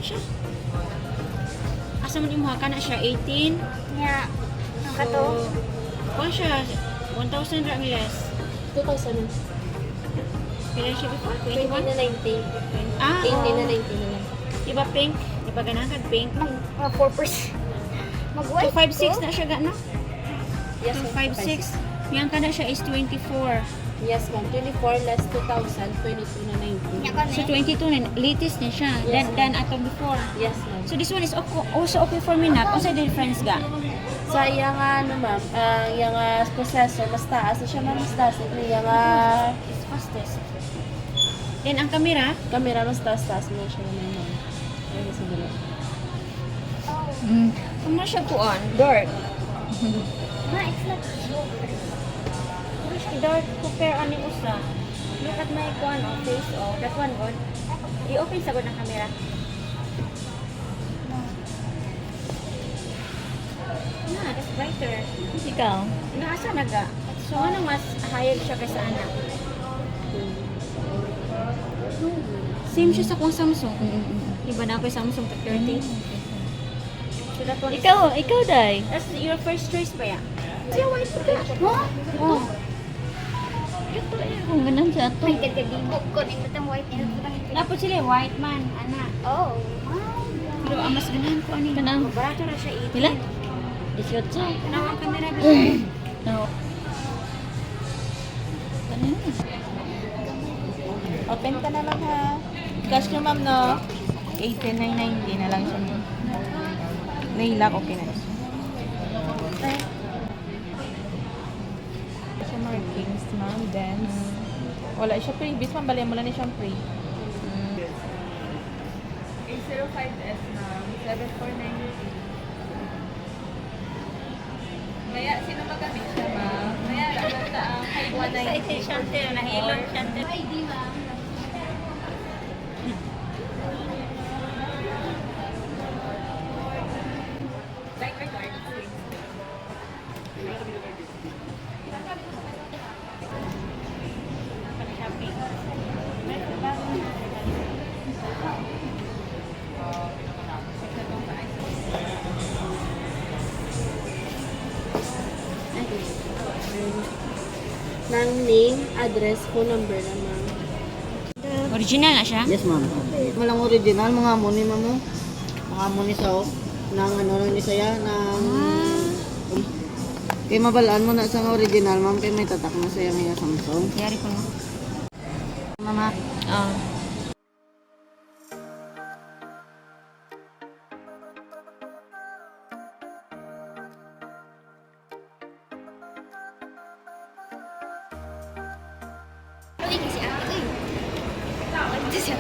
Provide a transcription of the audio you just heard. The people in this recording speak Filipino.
siya. Asa mo imuha ka na siya 18. Nya. Ang kato. Kuan siya 1,000 ra miles. 2,000. Pila siya before? 20 21? na 90. Ah, 20 na oo. 90 na lang. Diba pink? Diba ganahan ka pink? Mag 4%. Mag-white. 256 na siya gana? Yes, ma'am. 256. Yang kana siya is 24. Yes, ma'am. 24 less 2,000, 22 na 90. Nya ka So 22 na latest na siya. Yes, Than ato before. Yes, ma'am. So this one is also okay for me na. Kasi difference ga. Sa iyang ano, ma'am, iyang processor, mas taas na siya, ma'am, mas taas. Iyang It's fastest. Then ang camera, camera, mas taas-taas na siya, ma'am. Ayun, siguro. kung na siya kuan, dark. Ma, it's not Which dark compare ani usa. Look at my kuan face that one good. I-open sa good ng camera. Na, that's brighter. Ikaw? Naasa na ga. So ano mas hayag siya kaysa anak. Same siya sa kung Samsung. Iba na ako yung Samsung 30. So that one is... Ikaw, Day. That's your first choice ba yan? Siya white ka. Huh? Oh. Ito eh. Kung ganun siya ito. may kagagibok ko. Ning batang white niya. Napot sila white man, anak. Oh. Pero ang mas ganahan ko ani. Kanang? Barato na siya 18. Pila? 18. Kanang ang camera dito. No. Ano yun? Open ka na lang ha. Cash nyo ma'am no? 18,990 na lang siya. Nailak, okay na. Siya markings ma'am, dance. Wala siya previous ma'am, balihan mo lang niya siyang free. 805S ma'am, 7,490. Kaya sino magamit siya ma'am? Kaya lang na ang high 190. Chantel, nahilong Chantel. ID, ma'am. Nang name, address, phone number na, ma'am. Original na siya? Yes, ma'am. Malang original, mga muni, ma'am. Mga muni sa nang ano lang ni saya nang kay mabalaan mo na sa original, ma'am, kay may tatak na saya nga Samsung. Yari ko na. Mama, Ah. Uy, kasi ate. Uy. Ito siya.